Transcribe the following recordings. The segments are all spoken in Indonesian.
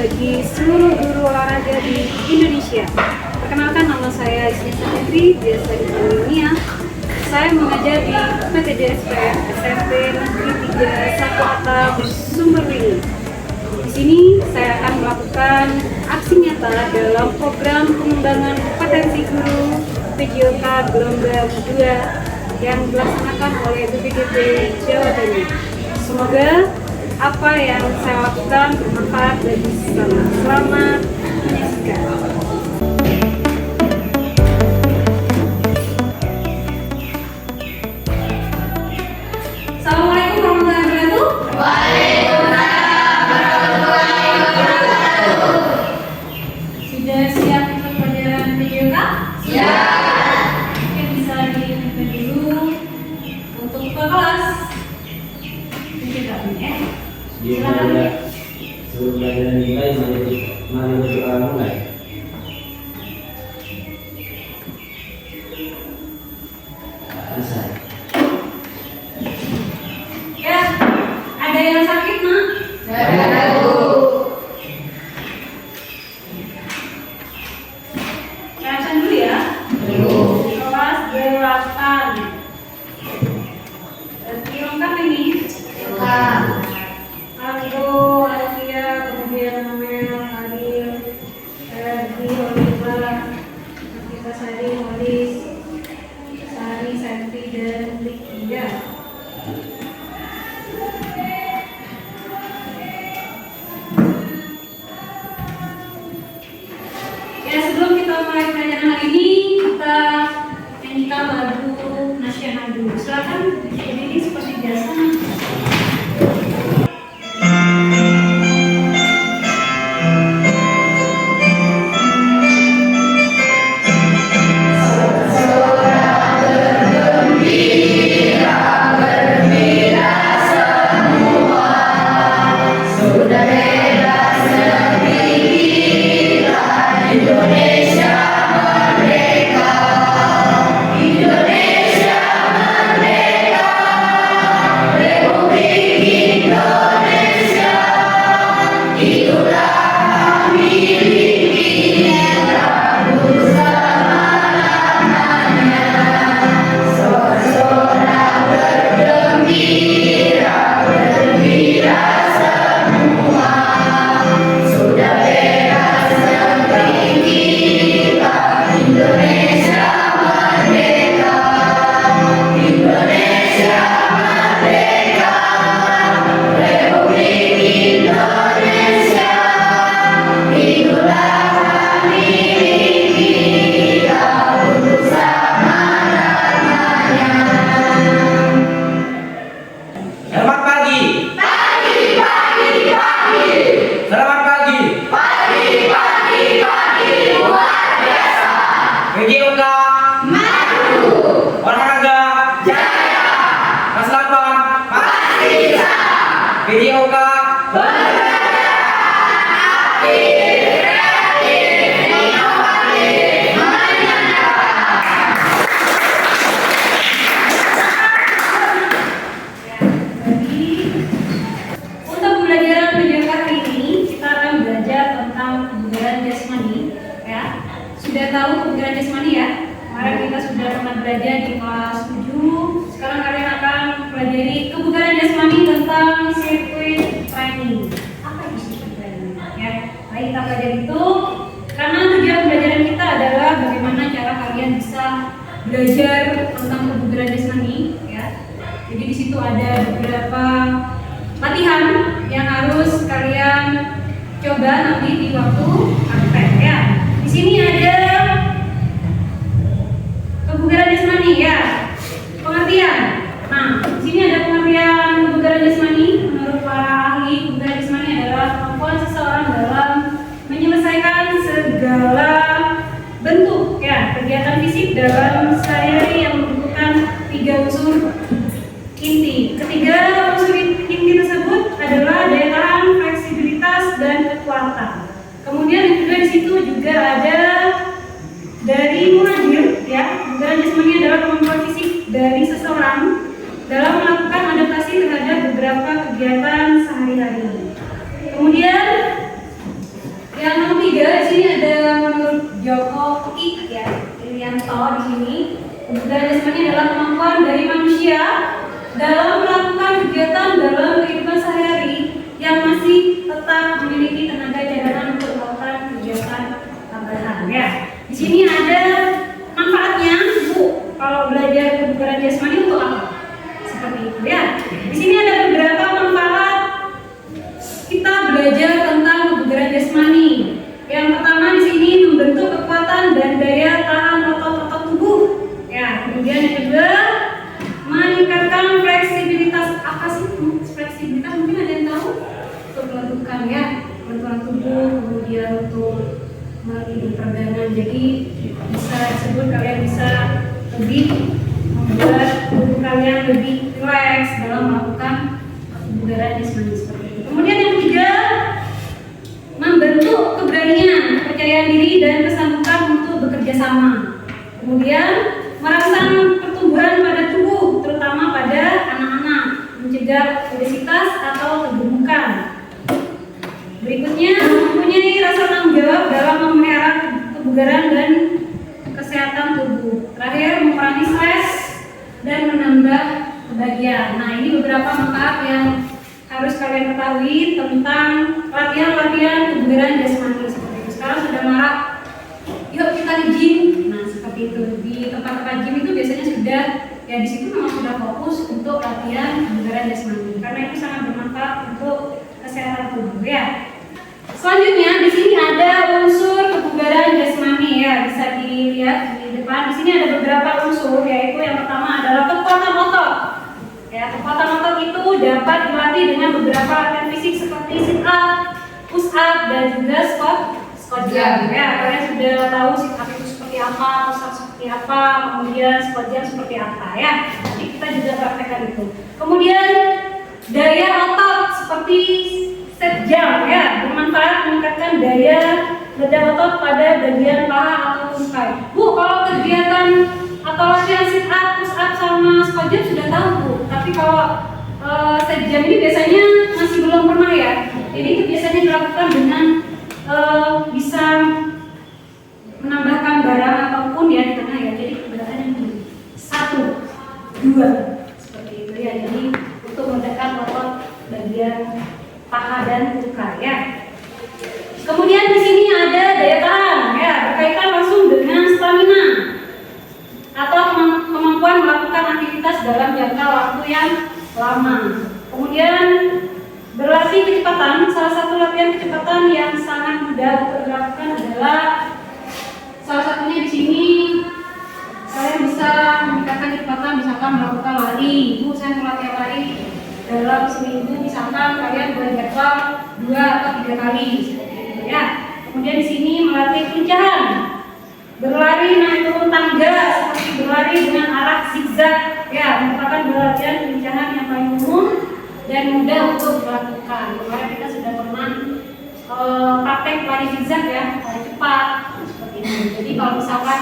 bagi seluruh guru olahraga di Indonesia. Perkenalkan, nama saya Isnisa Fitri, biasa dipanggil Mia. Saya mengajar di PTJ SPM SMP Negeri 3 Satu Atap Sumberwini. Di sini saya akan melakukan aksi nyata dalam program pengembangan kompetensi guru PJOK gelombang 2 yang dilaksanakan oleh BPGP Jawa Timur. Semoga apa yang saya lakukan bermanfaat bagi sesama. Selamat menyaksikan. Assalamualaikum warahmatullahi wabarakatuh. Waalaikumsalam warahmatullahi wabarakatuh. Sudah siap untuk pelajaran PJOK? Siap. Oke, bisa diingatkan dulu untuk ke kelas. Silakan. Sebelum pelajaran dimulai, mari berdoa mulai. Selesai. Ya, ada yang sakit, Mak? Ada, Bu. Reaction dulu ya. Kelas 8. Lengkap ini? Lengkap. Aldo, Alfia, kemudian Amel, Adil, Erdi, Oliva, Nafisa Sari, Molis, Sari, Santi, dan Likia. Ya, sebelum kita mulai pelajaran hari ini, kita nyanyikan lagu nasional dulu. Silakan, ini seperti biasa. PJOK Maju. olahraga Jaya. kelas 8 Pasti bisa. PJOK Bergerak aktif, kreatif, inovatif, menyenangkan. Untuk pembelajaran PJOK hari ini, kita akan belajar tentang kebugaran jasmani. Ya, sudah tahu kebugaran jasmani ya? Kemarin kita sudah pernah belajar di kelas 7. Sekarang kalian akan pelajari kebugaran jasmani tentang sirkuit training. Apa itu sirkuit training? Ya, mari kita pelajari itu. Karena tujuan pembelajaran kita adalah bagaimana cara kalian bisa belajar tentang kebugaran jasmani. Ya, jadi di situ ada beberapa latihan yang harus kalian coba nanti di waktu praktek ya. Di sini ada kebugaran jasmani ya. Pengertian. Nah, di sini ada pengertian kebugaran jasmani. Menurut para ahli, kebugaran jasmani adalah kemampuan seseorang dalam menyelesaikan segala bentuk ya kegiatan fisik dalam sehari-hari yang membutuhkan 3 unsur inti. Ketiga unsur inti tersebut adalah daya tahan, fleksibilitas, dan kekuatan. Kemudian juga di situ juga ada dari muhajir ya. Kebugaran jasmani adalah kemampuan fisik dari seseorang dalam melakukan adaptasi terhadap beberapa kegiatan sehari-hari. Kemudian sini ada menurut Joko Ki ya, Irianto di sini. Kebugaran jasmani adalah kemampuan dari manusia dalam melakukan kegiatan dalam kehidupan sehari-hari yang masih tetap memiliki tenaga cadangan untuk melakukan kegiatan tambahan ya. Di sini ada manfaatnya, Bu. Kalau belajar kebugaran jasmani untuk apa? Seperti itu ya. Di sini ada beberapa manfaat kita belajar tentang kebugaran jasmani. Yang pertama di sini membentuk kekuatan dan daya tahan otot-otot tubuh. Ya, kemudian yang kedua meningkatkan fleksibilitas. Apa sih fleksibilitas? Mungkin ada yang tahu? Untuk melakukan ya benturan tubuh, kemudian untuk melalui perdagangan. Jadi bisa disebut kalian bisa lebih membuat tubuh kalian lebih rileks dalam melakukan kebugaran jasmani seperti itu. Kemudian yang ketiga, membentuk keberanian, kepercayaan diri dan kesanggupan untuk bekerja sama. Kemudian merangsang pertumbuhan pada tubuh, terutama pada anak-anak, mencegah obesitas atau kegemukan. Berikutnya, mempunyai rasa tanggung jawab dalam memelihara kebugaran dan kesehatan tubuh. Terakhir, mengurangi stres dan menambah kebahagiaan. Nah, ini beberapa manfaat yang harus kalian ketahui tentang latihan-latihan kebugaran jasmani seperti itu. Sekarang sudah marak, yuk kita di gym. Nah, seperti itu. Di tempat-tempat gym itu biasanya sudah, ya di situ memang sudah fokus untuk latihan kebugaran jasmani karena itu sangat bermanfaat untuk kesehatan tubuh ya. Selanjutnya di sini ada unsur kebugaran jasmani ya, bisa dilihat di depan. Di sini ada beberapa unsur, yaitu yang pertama adalah kekuatan otot. Ya, kekuatan otot itu dapat dilatih dengan beberapa latihan fisik seperti sit up, push up, dan juga squat jump. Ya, kalian sudah tahu sit up itu seperti apa, push up seperti apa, kemudian squat jump seperti apa ya. Jadi kita juga praktekkan itu. Kemudian daya otot seperti set jump ya, bermanfaat meningkatkan daya bedah otot pada bagian paha atau tungkai. Bu, kalau kegiatan atau latihan sit up, push up sama squat jump sudah tahu Bu. Tapi kalau set jump ini biasanya masih belum pernah ya. Jadi itu biasanya dilakukan dengan bisa menambahkan barang ataupun ya di tengah ya. Jadi kebetulan ini 1, 2 seperti itu ya. Jadi untuk mendekatkan otot bagian paha dan tungkai ya. Kemudian di sini ada daya tahan ya, berkaitan langsung dengan stamina atau kemampuan melakukan aktivitas dalam jangka waktu yang lama. Kemudian berlatih kecepatan, salah satu latihan kecepatan yang sangat mudah untuk dilakukan adalah salah satunya di sini kalian bisa meningkatkan kecepatan, misalkan melakukan lari. Bu, saya melatih lari dalam seminggu, misalkan kalian berjadwal 2 atau 3 kali seperti itu ya. Kemudian di sini melatih pelincahan, berlari naik turun tangga seperti berlari dengan arah zigzag ya, merupakan latihan pelincahan yang paling umum dan mudah untuk dilakukan. Kemarin kita sudah pernah praktek lari zigzag ya, lari cepat seperti ini. Jadi kalau misalkan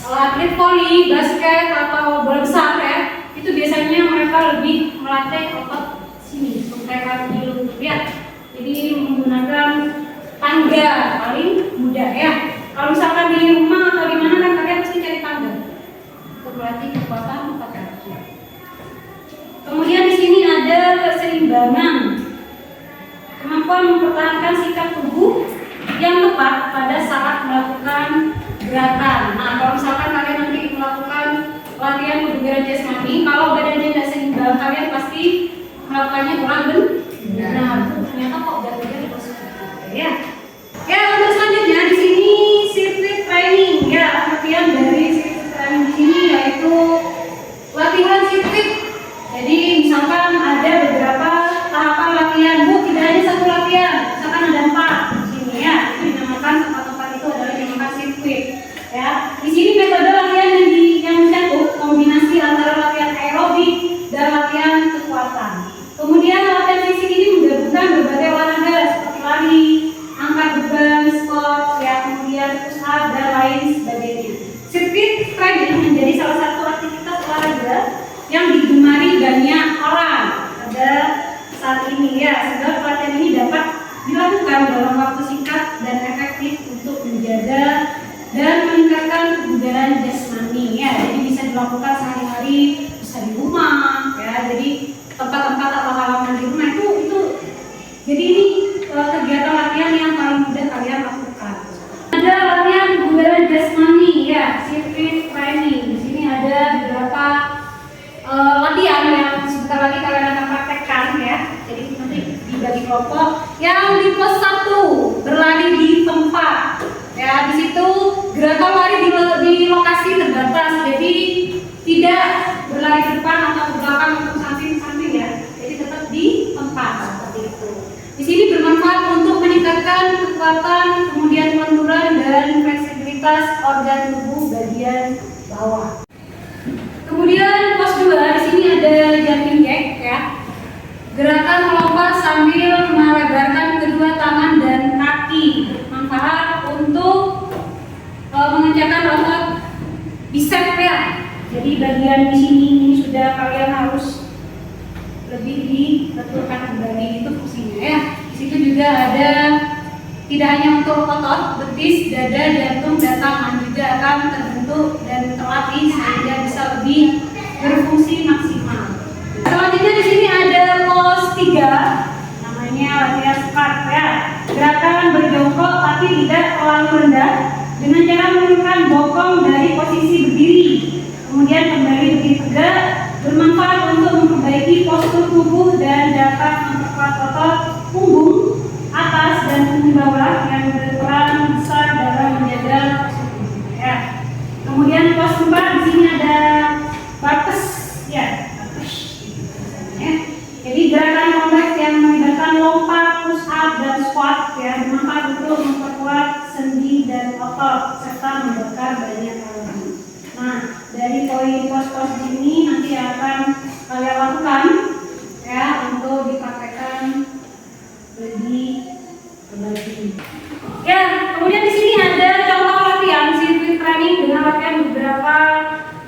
atlet voli, basket atau bola besar ya, itu biasanya mereka lebih melatih otot sini, tungkai kaki lutut ya. Jadi menggunakan tangga paling mudah ya. Kalau misalkan di rumah atau di mana kan kalian pasti cari tangga untuk melatih kekuatan otot kaki. Kemudian di sini ada keseimbangan, kemampuan mempertahankan sikap tubuh yang tepat pada saat melakukan gerakan. Nah, kalau misalkan kalian nanti melakukan latihan kebugaran jasmani, kalau badannya tidak seimbang, kalian pasti melakukannya kurang benar. Ternyata kok jatuhnya di posisi ya. Ya, untuk selanjutnya di sini sirkuit training ya, latihan dari sirkuit training di sini yaitu latihan sirkuit. Jadi misalkan ada beberapa tahapan latihan, Bu, tidak hanya satu latihan, misalkan ada 4 di sini ya. Itu dinamakan tempat-tempat itu adalah dinamakan sirkuit. Ya, di sini metode latihan yang mencakup kombinasi antara latihan aerobik dan latihan kekuatan. Kemudian latihan fisik ini menggabungkan berbagai olahraga seperti lari, angkat beban, squat, ya, kemudian push up dan lain sebagainya. Sirkuit training menjadi salah satu aktivitas olahraga yang digemari banyak orang pada saat ini ya, sehingga latihan ini dapat dilakukan dalam Jadi ini kegiatan latihan yang paling mudah kalian lakukan. Ada latihan kebugaran jasmani ya, sirkuit training. Di sini ada beberapa latihan yang sebentar lagi kalian akan praktekkan ya. Jadi nanti dibagi kelompok. Yang di pos 1 berlari di tempat. Ya, di situ gerakan lari di lokasi terbatas. Jadi tidak berlari ke depan atau ke belakang atau samping-samping ya. Jadi tetap di tempat seperti itu. Di sini bermanfaat untuk meningkatkan kekuatan, kemudian kelenturan dan fleksibilitas organ tubuh bagian bawah. Kemudian pos 2 di sini ada jumping jack ya. Gerakan melompat sambil melebarkan kedua tangan dan kaki. Manfaat untuk mengencangkan otot bicep ya. Jadi bagian di sini ini sudah kalian harus lebih dibetulkan kembali itu fungsinya ya. Di situ juga ada tidak hanya untuk otot, betis, dada, jantung, dan tangan juga akan terbentuk dan terlatih sehingga bisa lebih berfungsi maksimal. Selanjutnya di sini ada pos 3, namanya latihan squat ya. Gerakan berjongkok tapi tidak terlalu rendah dengan cara menurunkan bokong dari posisi berdiri, kemudian kembali berdiri tegak. Bermanfaat untuk memperbaiki postur tubuh dan dapat memperkuat otot punggung atas dan punggung bawah yang berperan besar dalam menjaga postur tubuh ya. Kemudian pos 4 di sini ada burpees ya, burpees ya. Jadi gerakan kompleks yang melibatkan lompat, push up dan squat ya, bermanfaat untuk memperkuat sendi dan otot serta membakar banyak kalori. Nah, dari poin pos-pos ini nanti akan kalian lakukan ya untuk dipraktekkan lebih berbagi. Ya, kemudian di sini ada contoh latihan sirkuit training dengan latihan beberapa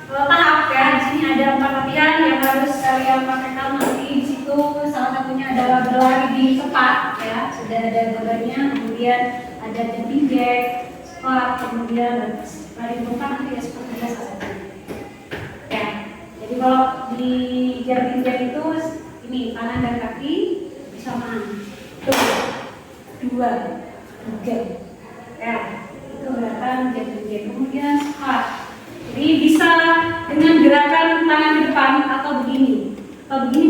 tahap ya. Di sini ada 4 latihan yang harus kalian praktekkan nanti. Di situ salah satunya adalah berlari di tempat ya, sudah ada gambarnya. Kemudian ada jumping jack, squat, kemudian lari di tempat nanti ya seperti biasa saja. Ya, jadi kalau di jumping jack itu ini tangan dan kaki bersamaan. 2, 3 ya, itu gerakan jumping jack. Kemudian squat, jadi bisa dengan gerakan tangan ke depan atau begini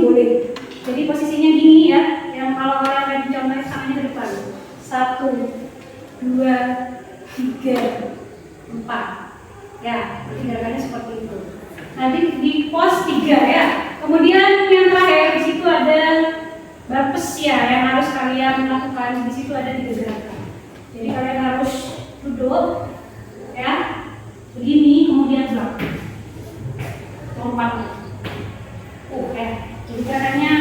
boleh. Jadi posisinya gini ya, yang kalau kalian lagi contohnya tangannya ke depan. 1, 2, 3, 4 ya, jadi gerakannya seperti itu. Nanti di pos 3 ya. Kemudian yang terakhir di situ ada burpees ya, yang harus kalian lakukan. Di situ ada 3 gerakan. Jadi kalian harus duduk ya, begini, kemudian belakang, lompat. Ya. Jadi gerakannya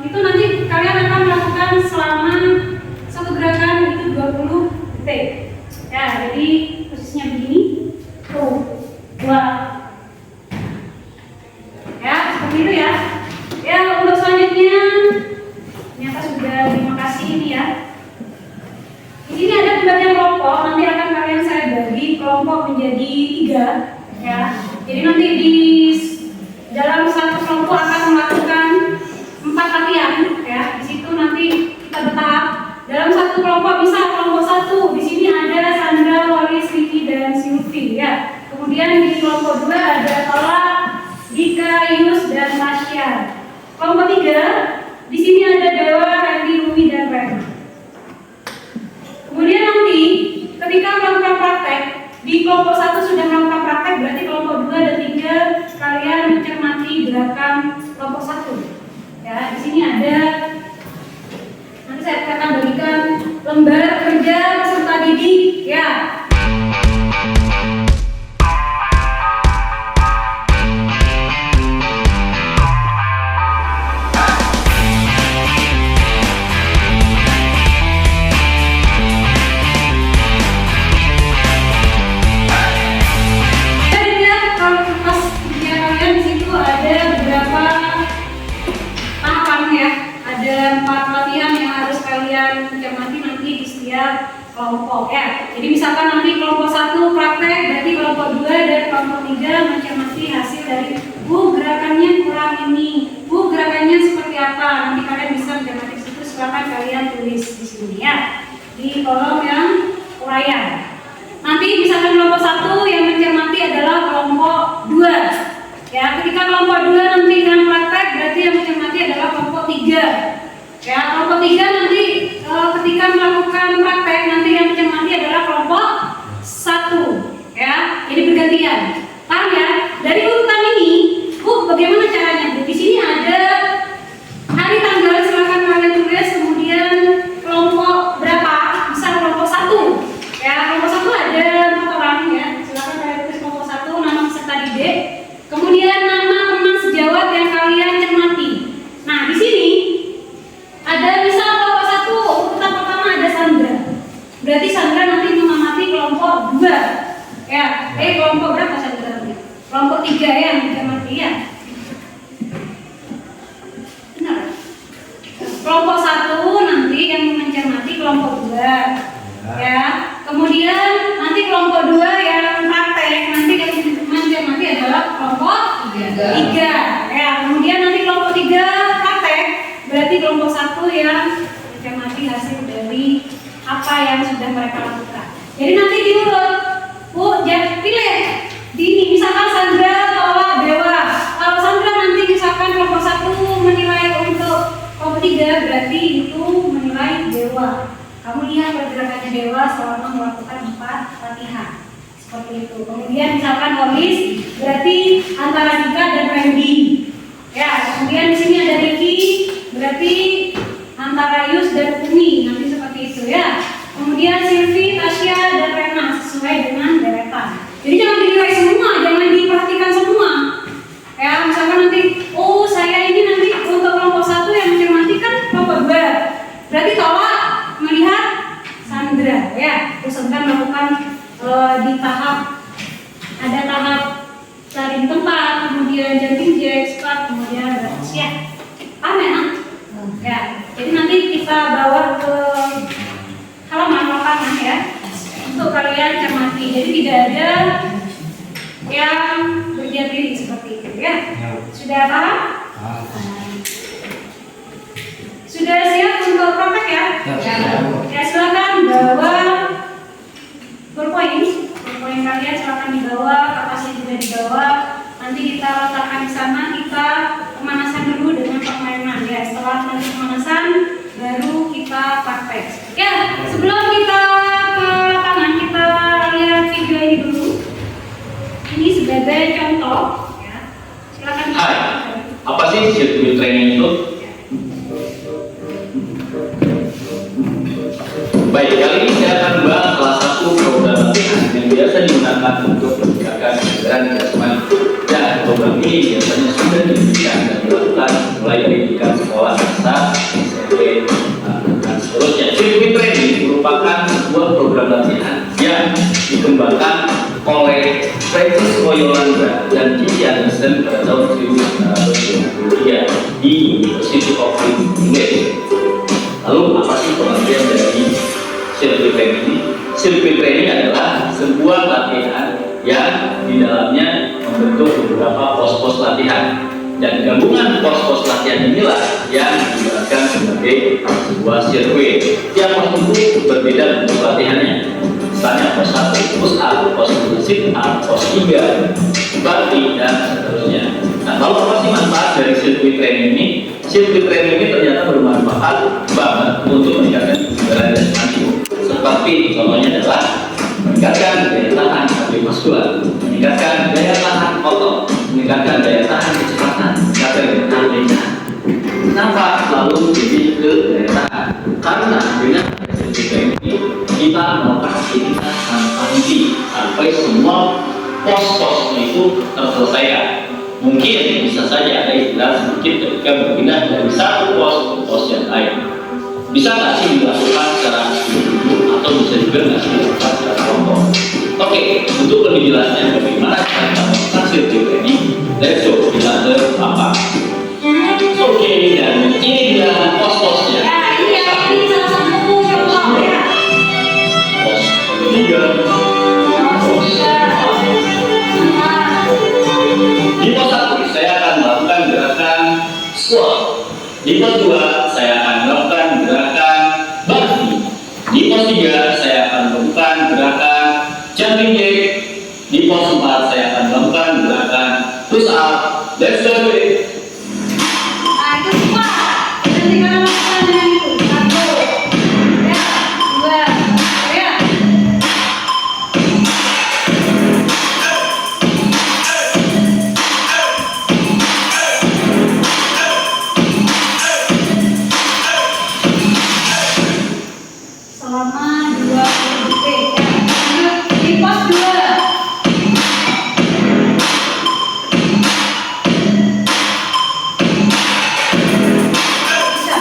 itu nanti kalian akan melakukan selama satu gerakan itu 20 detik. Ya, jadi posisinya begini, tuh, 2. Ya, seperti itu ya. Ya, untuk selanjutnya ternyata sudah 5 kasih ini ya. Di sini ada pembagian kelompok, nanti akan kalian saya bagi kelompok menjadi 3 ya. Jadi nanti di dalam satu kelompok akan melakukan 4 latihan ya. Di situ nanti kita bertahap. Dalam satu kelompok bisa kelompok 1. Di sini ada Sandra, Waris, Ricky dan Silvi ya. Kemudian di kelompok 2 ada Tola, Dika, Yunus dan Tasya. Kelompok 3 di sini ada Dewa, Randy, Rumi dan Ren. Kemudian nanti ketika melakukan praktek di kelompok 1 sudah melakukan praktek, berarti kelompok 2 dan 3 kalian mencermati gerakan kelompok 1. Ya, di sini ada, nanti saya akan bagikan lembar kerja peserta didik ya. Kelompok ya. Jadi misalkan nanti kelompok 1 praktek, berarti kelompok 2 dan kelompok 3 mencermati hasil dari gerakannya kurang ini, gerakannya seperti apa. Nanti kalian bisa mencermati situ kelompok 2 ya. Kemudian nanti kelompok 2 yang praktek nanti yang mencermati adalah kelompok 3 ya. Kemudian nanti kelompok 3 praktek, berarti kelompok 1 yang mencermati hasil dari apa yang sudah mereka lakukan. Jadi nanti diurut, Bu, jangan pilih di misalkan Sandra tolak Dewa. Kalau Sandra nanti misalkan kelompok 1 menilai untuk kelompok 3, berarti itu menilai Dewa. Kamu lihat pergerakannya Dewa selama melakukan 4 latihan. Seperti itu. Kemudian misalkan Holis, berarti antara Dika dan Randy. Ya, kemudian di sini ada Ricky, berarti antara Yus dan Umi. Nanti seperti itu ya. Kemudian Silvi, Tasya, dan Rena sesuai dengan deretan. Jadi jangan dinilai semua, jangan diperhatikan semua. Ya, misalkan nanti, oh saya ini nanti untuk kelompok 1 yang mencermati kan kelompok 2. Berarti tolak melihat Sandra ya. Terus sedang melakukan di tahap, ada tahap cari tempat, kemudian jumping jack, squat, kemudian Tasya. Paham ya? Ya. Jadi nanti kita bawa ke halaman lapangan ya, untuk kalian cermati. Jadi tidak ada yang berdiam diri seperti itu ya. Sudah paham? Sudah siap untuk praktek ya? Ya, silakan bawa poin kalian, silakan dibawa, kapasnya juga dibawa. Nanti kita letakkan di sana, kita pemanasan dulu dengan permainan ya. Setelah nanti pemanasan, baru kita praktek. Ya, sebelum kita ke lapangan, kita lihat video ini dulu. Ini sebagai contoh ya. Silakan. Hai, apa sih sirkuit training itu? Baik, kali ini saya akan membahas salah satu program latihan yang biasa digunakan untuk meningkatkan kebugaran jasmani. Dan program ini biasanya sudah diberikan dan dilakukan mulai dari tingkat sekolah dasar, SMP, dan seterusnya. Sirkuit training merupakan sebuah program latihan yang dikembangkan oleh Francisco Yolanda dan Gigi Anderson pada tahun 1993 di University of English. Lalu apa sih pengertian dari sirkuit training ini? Sirkuit training adalah sebuah latihan yang di dalamnya membentuk beberapa pos-pos latihan, dan gabungan pos-pos latihan inilah yang digunakan sebagai sebuah sirkuit. Tiap pos itu berbeda bentuk latihannya. Misalnya pos 1 push up, pos 2 sit up, pos 3 baki, dan seterusnya. Nah, lalu apa sih manfaat dari sirkuit training ini? Sirkuit training ini ternyata bermanfaat banget untuk meningkatkan kebugaran jasmani. Seperti contohnya adalah meningkatkan daya tahan kardiovaskular, meningkatkan daya tahan otot, meningkatkan daya tahan kecepatan, meningkatkan daya tahan lincah. Kenapa selalu jadi ke daya tahan? Karena dengan sirkuit training ini kita melakukan aktivitas tanpa henti sampai semua pos-posnya itu terselesaikan. Mungkin bisa saja ada istilah sedikit ketika berpindah dari satu pos ke pos yang lain. Bisa nggak sih dilakukan secara individu atau bisa juga nggak sih dilakukan secara kelompok? Oke, untuk lebih jelasnya bagaimana cara melakukan sirkuit training, let's go kita ke lapangan. Oke, dan ini dia pos-posnya. Ya, ini salah satu contoh ya. Pos 3, pos 4. Di pos 1 saya akan melakukan gerakan squat. Di pos 2 saya akan melakukan gerakan baki. Di pos 3 saya akan melakukan gerakan jumping jack. Di pos 4 saya akan melakukan gerakan push up. Let's do it. Nah, itu semua. Nanti kalian lakukan dengan itu. 1, ya, 2, ya. Selama 20 detik ya. Lanjut di pos 2. Bisa.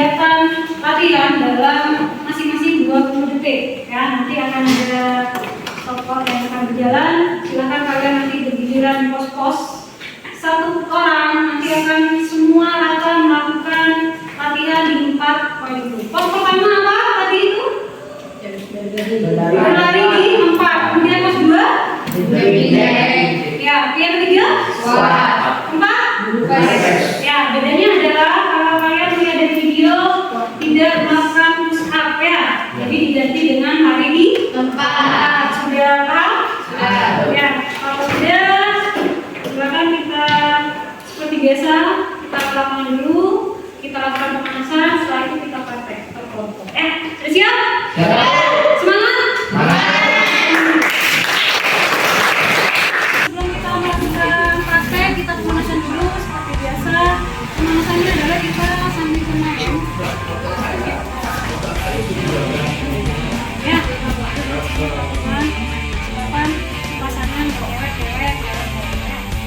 kegiatan latihan dalam masing-masing 20 detik ya. Nanti akan ada tokoh yang akan berjalan. Silakan kalian nanti bergiliran pos-pos. Satu orang nanti akan semua akan melakukan latihan di 4 poin itu. Pos pertama apa tadi itu? Berlari di 4. Kemudian pos 2? Ya, yang ketiga? Squat. 4? Ya, bedanya adalah kalau kalian lihat dari video tidak melakukan push up ya. Jadi diganti dengan lari di 4. Sudah paham? Ya, kalau sudah silakan kita seperti biasa kita ke lapangan dulu, kita lakukan pemanasan, setelah itu kita praktek berkelompok. Sudah siap? Semangat? Sebelum kita melakukan praktek, kita pemanasan dulu seperti biasa. Pemanasannya adalah kita sambil bermain. Ya, silakan pasangan cewek-cewek.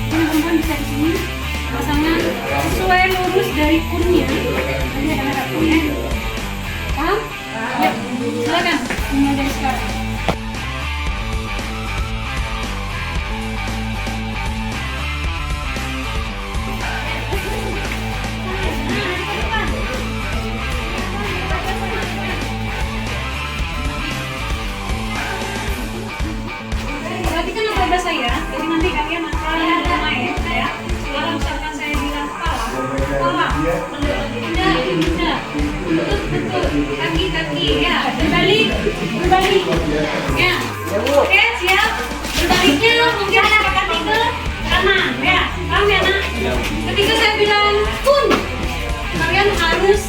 Teman-teman bisa di sini pasangan sesuai lurus dari kunnya. Nanti ada kunnya. Paham? Ya, silakan mulai dari sekarang. Perhatikan apa bahasa saya, jadi nanti kalian akan bermain ya. Kalau misalkan saya bilang kepala, tidak, betul, kaki ya, berbalik, ya. Oke, siap. Berbaliknya mungkin ada kaki ke kanan, ya. Paham ya nak? Ketika saya bilang kun, kalian harus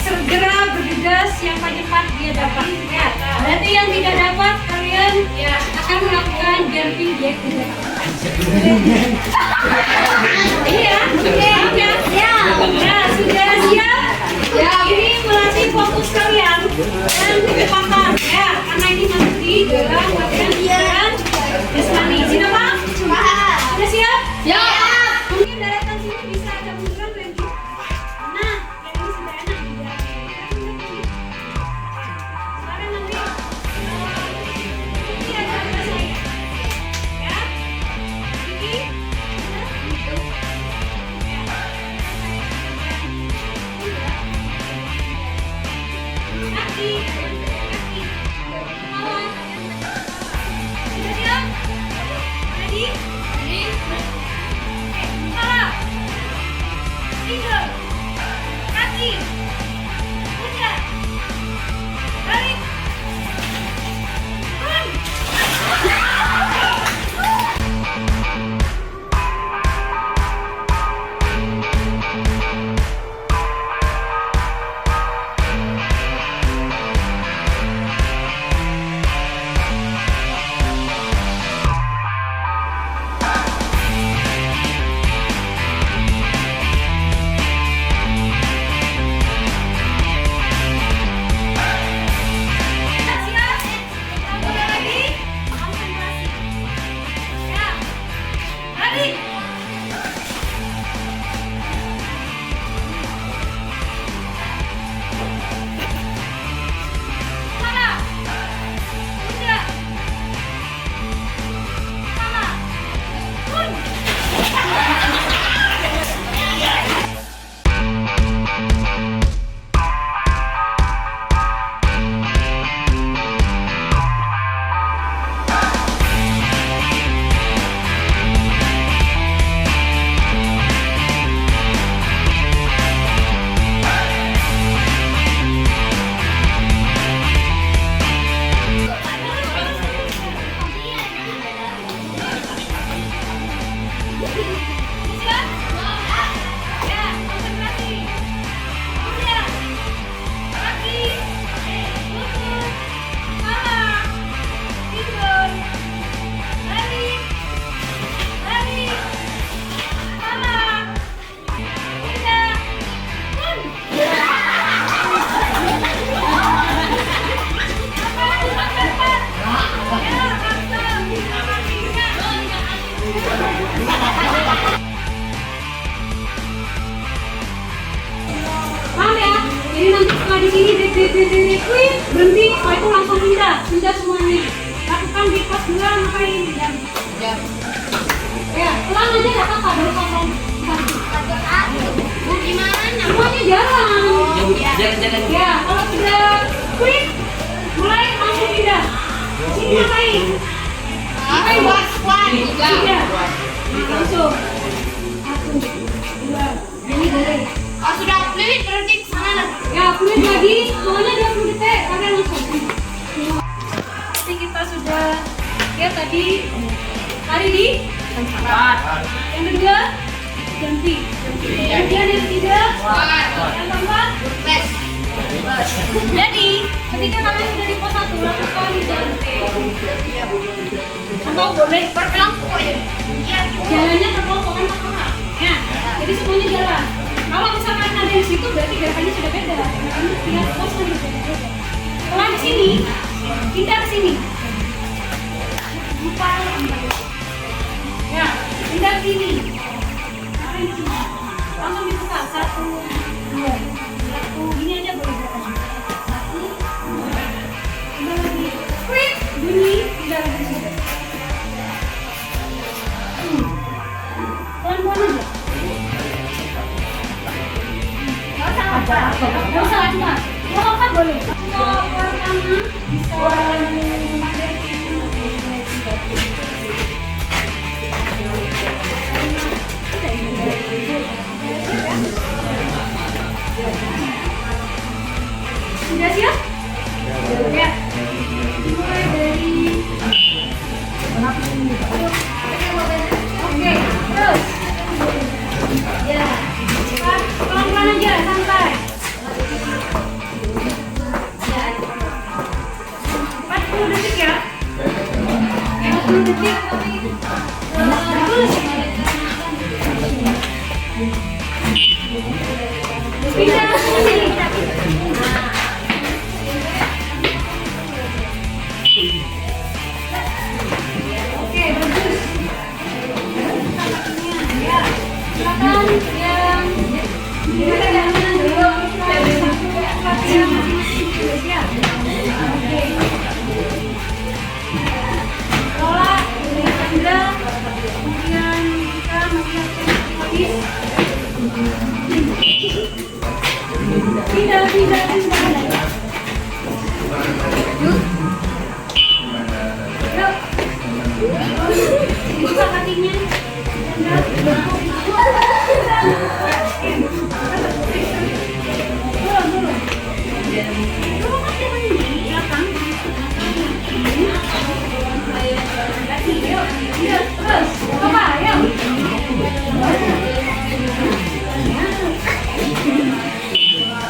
segera bergegas yang paling cepat dia dapat, ya. Berarti yang tidak dapat kalian ya akan melakukan jumping jack tidak. Iya, ya, ya, sudah siap. Ya, ini melatih fokus kalian dan kecepatan, ya, karena ini masuk di dalam latihan jasmani. Sudah paham? Sudah siap? Ya. Mungkin deretan sini bisa ada munduran lagi. Nah, yang ini sudah enak juga. Sekarang nanti ini ada saya. Ya. Ini kaki, bawah. Sudah siap? Ready? Kepala, pinggul, kaki, pundak, balik, turun. Setelah di sini wih, berhenti, setelah itu langsung pindah semuanya. Lakukan di pos 2, ngapain? Jam. Ya, pelan aja nggak apa-apa, baru potong. Gimana? Semuanya jalan. Jalan-jalan. Ya, kalau sudah quick, mulai langsung pindah. Sini ngapain? Ngapain? Tiga. Nah, langsung. 1, 2, ini boleh. Oh, sudah fluid berarti ke sana. Ya, fluid lagi, soalnya 20 detik, kalian langsung. Jadi kita sudah lihat tadi lari di tempat. Yang kedua, ganti. Kemudian yang ketiga, yang keempat, Best. jadi ketika kalian sudah di pos 1, lakukan ganti. Atau boleh Berkelompok ya. Iya. jalannya terkelompokan sama. Ya, jadi semuanya jalan. Kalau misalkan ada di situ berarti gerakannya sudah beda. Kamu lihat posnya sudah beda. Setelah di sini, pindah ke sini. Lupa. Ya, pindah ke sini. Apa di sini? Langsung dibuka. 1, 2, 1. Gini aja boleh gerakannya. 1, 2, pindah lagi. Quick, bunyi, pindah lagi. Pelan-pelan aja. Gak usah cepat. Kalau kan boleh. Kalau pertama bisa sudah siap? Ya. Mulai dari oke, terus. Ya, cepat, pelan-pelan aja, santai. 40 detik ya. 40 detik. Terus. Pindah ke sini. Oke, bagus. Ya, silakan yang jangan dulu. Latihan masing-masing. Ya. Oke. Lola, Chandra, kemudian kita melihatkan habis. Pindah. Yuk. Buka kakinya. Terus, coba, ayo.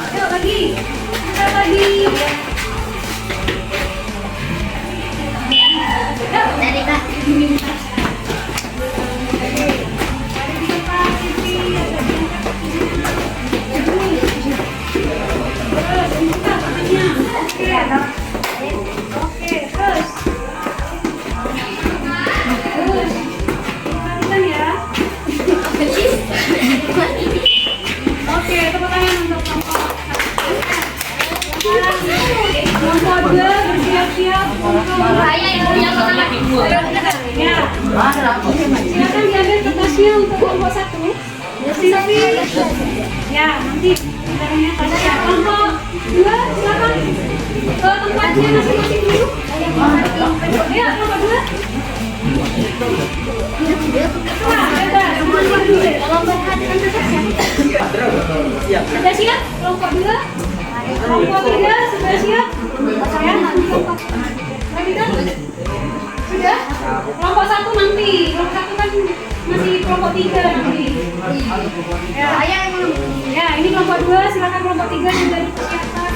Yuk, lagi. Kita lagi. Yuk. Dari Kak. Kelompok 2 bersiap-siap untuk Saya yang punya semangat. ya. Silakan diambil kertasnya untuk kelompok 1. Sisi. Ya, nanti caranya pada ya. Kelompok 2 silakan ke tempatnya masing-masing dulu. Ya, kelompok 2. Sudah siap? Kelompok 2. Kelompok 3 sudah siap? Saya nanti kelompok. Lagi kan? Sudah? Kelompok 1 nanti. Kelompok 1 kan masih kelompok 3 nanti. Ya, Saya yang belum. ya ini kelompok 2, silakan kelompok 3 juga dipersiapkan.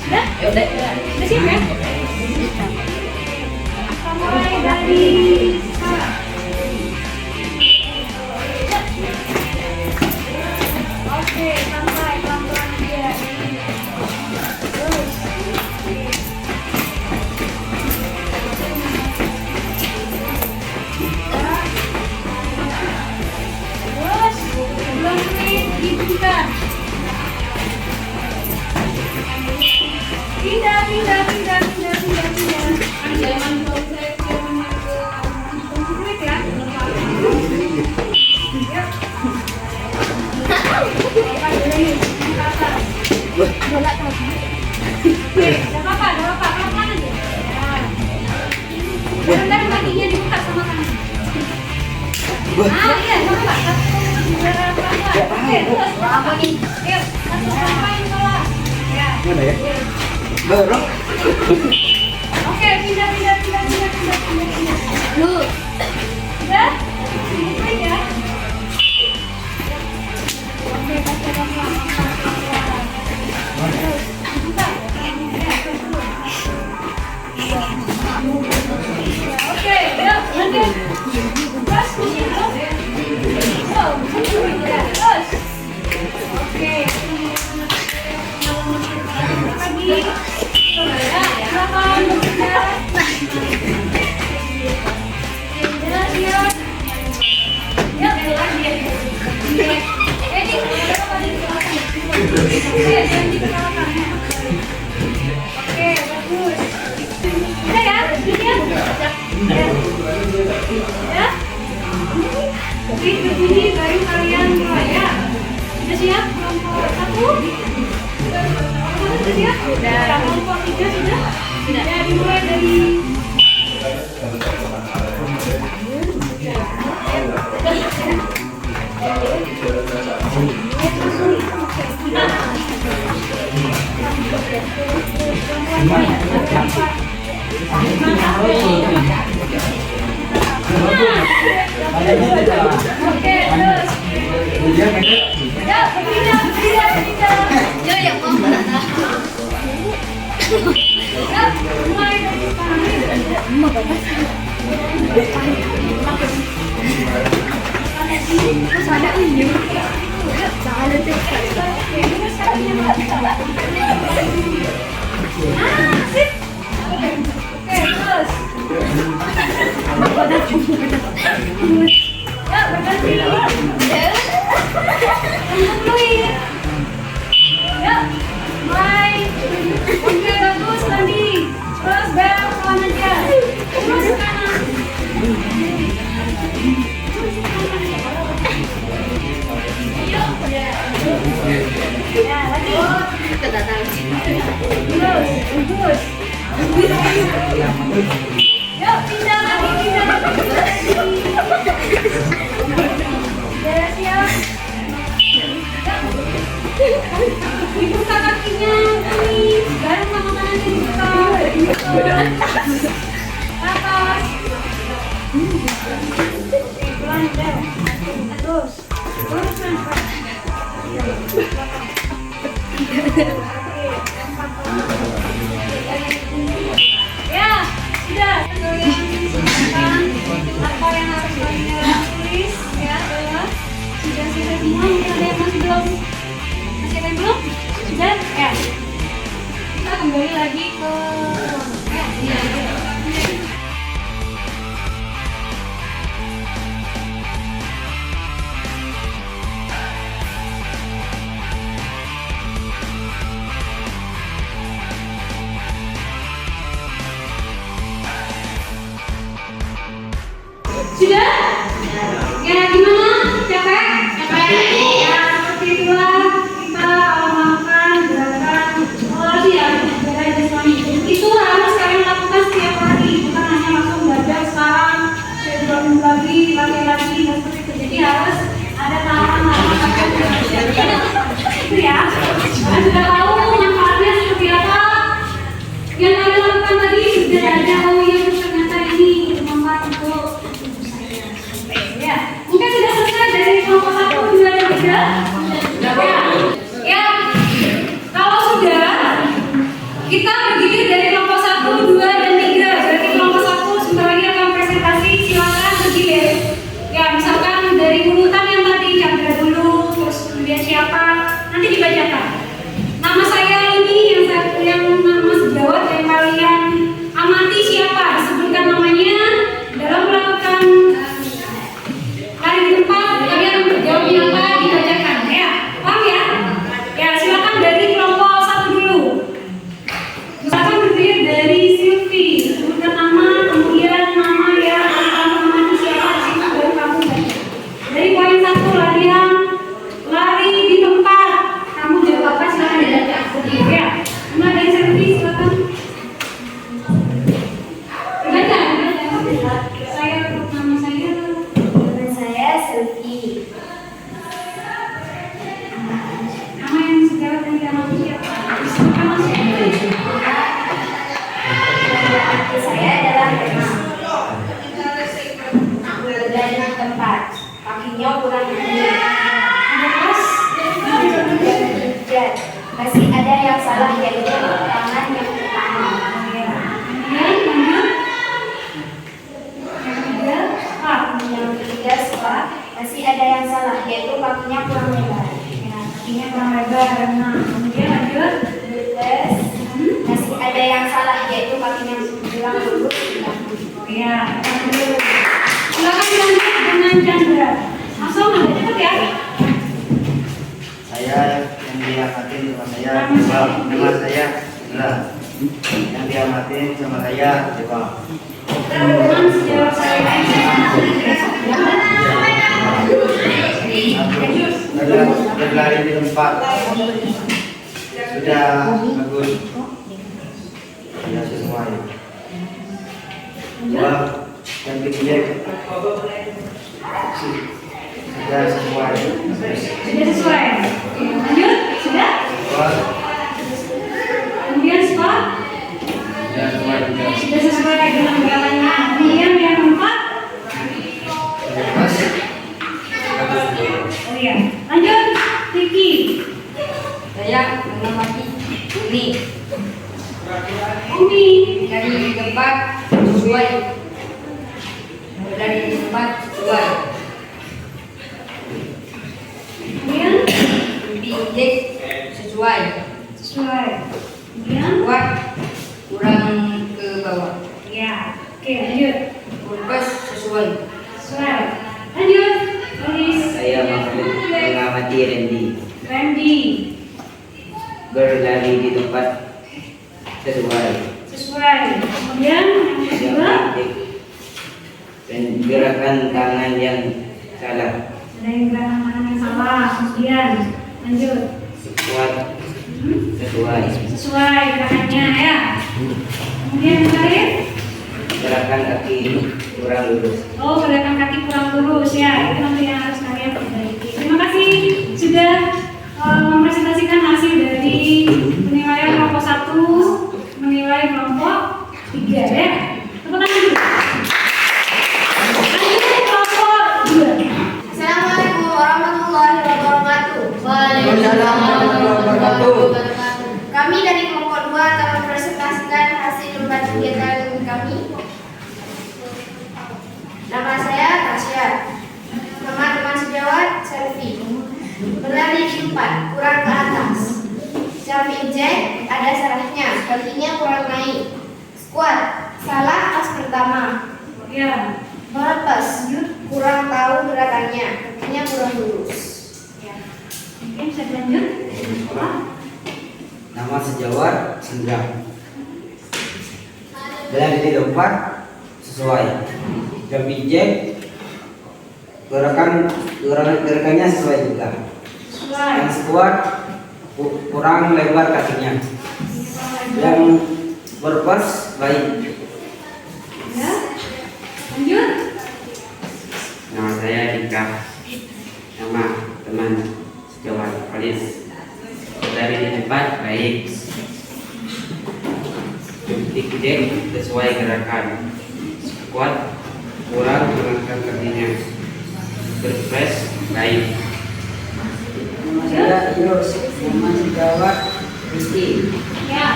Sudah? Sudah siap ya? Mulai dari sekarang. Oke, santai, pelan-pelan aja. Terus. Terus, 2 menit dibuka. Oke, gak apa-apa, pelan-pelan aja. Ya. Bareng-bareng kakinya dibuka sama tangan. Ah, iya, gak apa-apa. Satu, dua, pelan-pelan. Oke, terus apa nih? Yuk, satu sampaiin kelas. Ya. Mana ya? Dorong. Oke, pindah. Lu. Udah? Baik ya. Oke, kasih pelan-pelan. Terus, buka. Ya, terus. Oke, yuk, lanjut. Terus, pusing terus. Ya, terus. Oke. Lagi. Ya, belakang. Ya. Jelas ya. Yuk, lagi. Ini, berapa di belakang? Oke, jangan di belakang. Oke, bagus. Udah ya, ini ya. Ya. Oke, begini baru kalian mulai ya. Sudah siap? Kelompok 1? Sudah siap? Sudah. Kelompok 3 sudah? Sudah. Ya, dimulai dari Oke, terus. Ya, berpindah. Ya, mau. Ya, mulai dari sekarang. Terus ada ini. Ada sip. Oke, terus. Ya, berganti. Tungguin. Ya, mulai. Oke, bagus tadi. Terus belok kanan aja. Terus kanan. Ya, lagi. Terus. Yuk, pindah lagi. Ya, siap. Dibuka kakinya, ini bareng sama tangannya dibuka. Atas. Pelan ya. Terus. Ya, sudah. Apa yang harus kalian tulis ya adalah sudah semua. Mungkin ada yang masih belum. Masih ada yang belum? Sudah? Ya. Kita kembali lagi ke ya. Sudah? Ya, gimana? Capek? Ya, seperti itulah kita amalkan gerakan gerakan jasmani. Itu harus kalian lakukan setiap hari, bukan hanya langsung belajar sekarang, saya 2 minggu lagi, lagi, dan seperti itu. Jadi harus ada tahapan-tahapan itu ya. Kalian sudah tahu manfaatnya seperti apa? Yang kalian lakukan tadi sudah ada, oh iya ternyata ini bermanfaat untuk ya, mungkin sudah yang salah yaitu tangan yang pertama. Ya. Kemudian lanjut. Yang ketiga, squat. Yang ketiga squat, masih ada yang salah yaitu kakinya kurang lebar. Ya, kakinya kurang lebar. Nah, kemudian lanjut. Tes, masih ada yang salah yaitu kakinya kurang lurus. Ya, lanjut. Silakan dilanjut dengan Chandra. Langsung agak cepat ya. Saya yang diamatin sama saya coba. Nama saya Indra. Yang diamatin sama saya coba. Teman sejauh saya Berlari di tempat sudah bagus, sudah sesuai. Dua, yang ketiga sudah sesuai. sudah sesuai. Oke, lanjut. Sudah? Dua, Kemudian squat. sudah sesuai juga. Sudah sesuai dengan gerakannya. Kemudian yang keempat. Lepas, bagus. Oh iya. Lanjut. Vicky. Saya mengamati ini Umi. dari tempat sesuai. Dari tempat sesuai. Kemudian Diinjek sesuai. sesuai. Kemudian Kuat kurang ke bawah. ya. Oke, lanjut. Lepas sesuai. Sesuai. Lanjut. Tulis. Saya mengamati Randy. berlari di tempat sesuai. Sesuai. Kemudian yang kedua. Dan gerakan tangan yang salah. Ada yang gerakan tangan yang salah. Kemudian lanjut. Kuat sesuai. Sesuai gerakannya ya. Kemudian yang terakhir. Gerakan kaki kurang lurus. Oh, gerakan kaki kurang lurus ya. Itu nanti yang harus kalian perbaiki. Terima kasih sudah mempresentasikan hasil dari penilaian kelompok 1 menilai kelompok 3 ya. Tepuk tangan dulu. Lanjut kelompok 2. Assalamualaikum warahmatullahi wabarakatuh. Waalaikumsalam warahmatullahi wabarakatuh. Kami dari kelompok 2 akan mempresentasikan hasil lembar kegiatan kami. Nama saya Tasya. Nama teman sejawat Selfie. Berlari di tempat kurang ke atas. Jumping jack ada salahnya, kakinya kurang naik. Squat salah pas pertama. Ya. Melepas kurang tahu gerakannya, kakinya kurang lurus. Ya. Oke, bisa dilanjut. Nama sejawat Indra. Berlari di tempat sesuai. Jumping jack gerakannya sesuai juga. Sesuai. Yang squat kurang lebar kakinya. Yang berpas baik. Ya. Lanjut. Nama saya Dika. Nama teman sejawat Alis. Dari di tempat baik. Ikutin sesuai gerakan. Kuat kurang mengangkat kakinya. Berpres baik. Nama saya Yos, nama sejawat Rizky. Ya.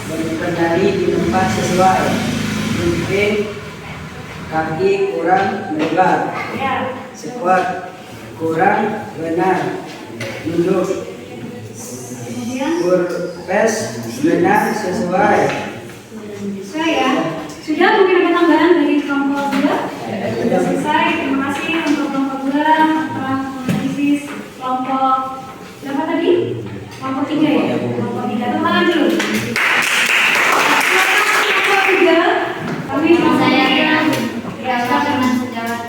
Berlari di tempat sesuai. Mungkin kaki kurang lebar. Ya. Squat kurang benar. Duduk Kemudian berpes benar sesuai. sesuai ya. Sudah mungkin ada tambahan dari kelompok 2? Sudah selesai. Terima kasih untuk kelompok 2 telah menganalisis kelompok berapa tadi? Kelompok 3 ya? Kelompok 3. Tepuk tangan dulu. Kelompok 3 kami Saya mempunyai berasal teman sejawat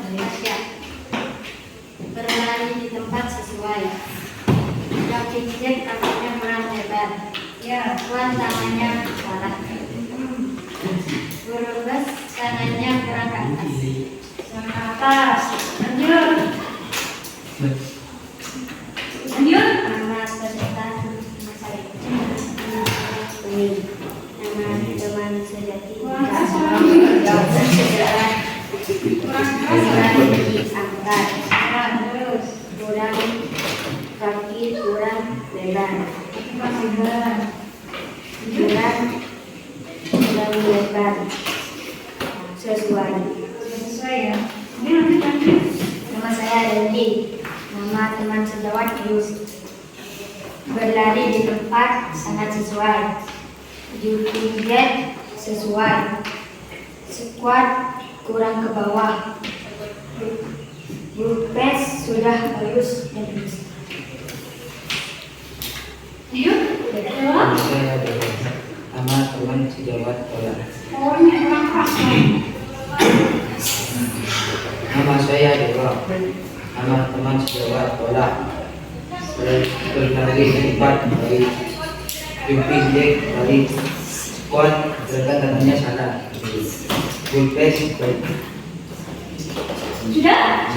Malaysia. Berlari di tempat sesuai. Jumping jack kakinya kurang lebar. ya. Kuat tangannya salah. Berlepas tangannya kurang ke atas. Yang ke atas. Lanjut. Lanjut. Nama peserta saya. Ini nama teman sejati. Sejarah kurang diangkat. Ya, terus. Kurang kaki kurang lebar. Lebar lebar. Jalan terlalu lebar. Sesuai. Sesuai ya. Ini nanti lanjut. Nama saya Dendi. Nama teman sejawat Yus. Berlari di tempat sangat sesuai. Jumping jack sesuai. Squat kurang ke bawah. Press sudah halus dan halus. Yuk. Nama saya Dewa. Nama teman sejawat Tola. Oh, ini kurang keras ya. Nama saya Dewa. Nama teman sejawat Tola. Berlari cepat dari jumping jack dari squat gerakan tangannya salah. Full press baik. Sudah?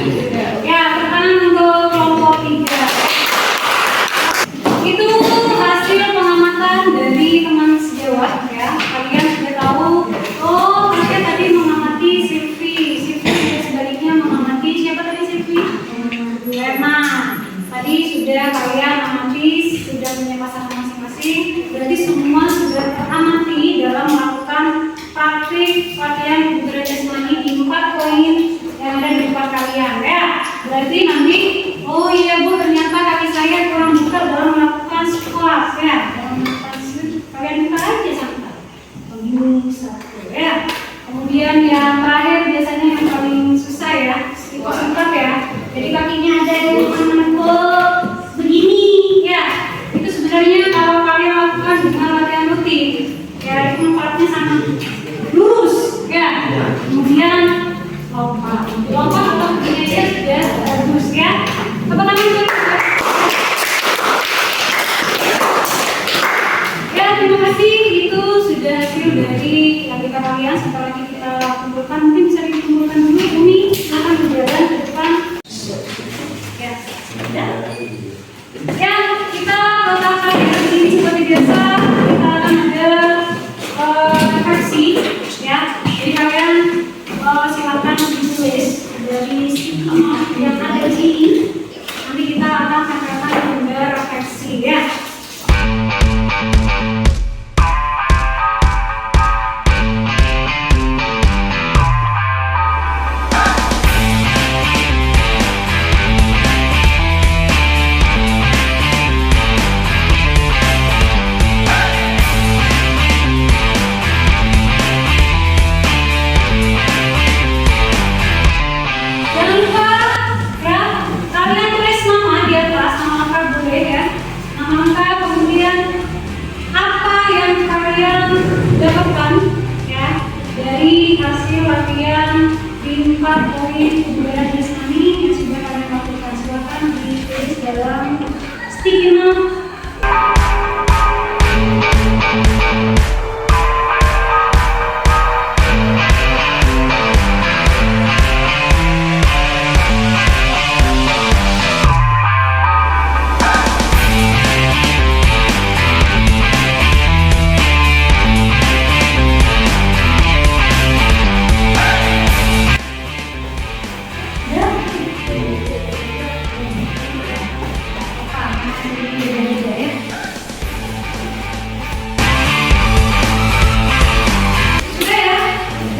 Ya, pertanyaan untuk kelompok 3. Itu hasil pengamatan dari teman sejawat ya. Kalian sudah tahu. Oh, kalian tadi mengamati Silvi. Silvi juga sebaliknya mengamati siapa tadi Silvi? Lena. Tadi sudah kalian amati, sudah punya pasangan masing-masing. Berarti semua sudah teramati dalam melakukan praktik latihan kebugaran jasmani di 4 poin yang ada di depan kalian ya. Berarti nanti, oh iya Bu, ternyata kaki saya kurang buka dalam melakukan squat ya. Dalam melakukan squat, kalian buka aja santai. Begini satu ya. Kemudian yang terakhir biasanya yang paling susah ya, itu squat ya. Jadi kakinya ada di menekuk begini ya. Itu sebenarnya kalau kalian lakukan dengan latihan rutin ya, itu manfaatnya sangat lurus ya. Kemudian lompat atau begini aja sudah bagus ya. Tepuk tangan dulu. Ya, terima kasih. Itu sudah hasil dari latihan kalian. Setelah lagi kita kumpulkan, mungkin bisa dikumpulkan dulu. Umi, silakan berjalan ke depan. Ya, sudah. Ya, kita letakkan di sini seperti biasa. Kita akan ada refleksi ya. Jadi kalian silakan ditulis dari yang ada di sini. Nanti kita akan tempelkan juga refleksi ya. Jangan lupa ya, kalian tulis nama di atas, nama lengkap boleh ya. Nama lengkap, kemudian apa yang kalian dapatkan ya dari hasil latihan di 4 poin kebugaran jasmani yang sudah kalian lakukan. Silakan ditulis dalam sticky note. Sudah ya?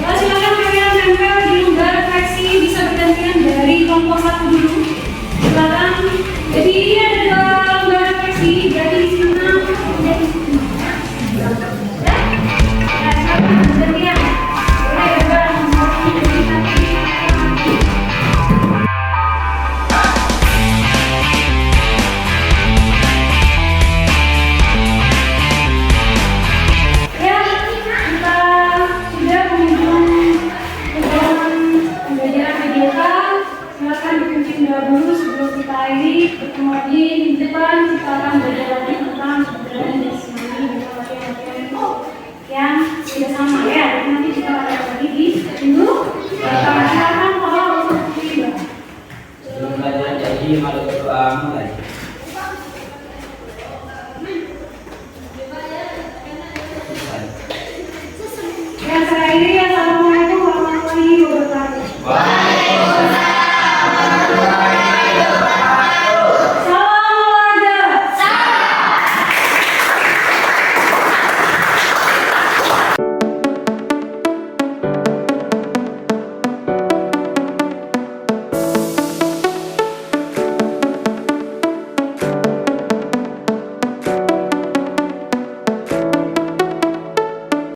Jadi silakan kalian tempel di lembar refleksi, bisa bergantian dari kelompok 1 dulu. Silakan. Jadi ini ada 2 lembar refleksi, berarti di sini 6, kemudian di sini 5. Ya, silakan bergantian. Boleh ya, Mbak? Jadi nanti ya, kita sudah mengunjung kegiatan pembelajaran PDK. Silakan dikunci dulu sebelum kita akhiri. Ketemu lagi di depan, kita akan belajar lagi tentang kebugaran jasmani dengan latihan-latihan yang sudah sama ya. Jadi nanti kita akan lagi di dulu. Silakan kalau untuk tiba. Sebelum pelajaran jadi malu berdoa mulai. Yang terakhir ya.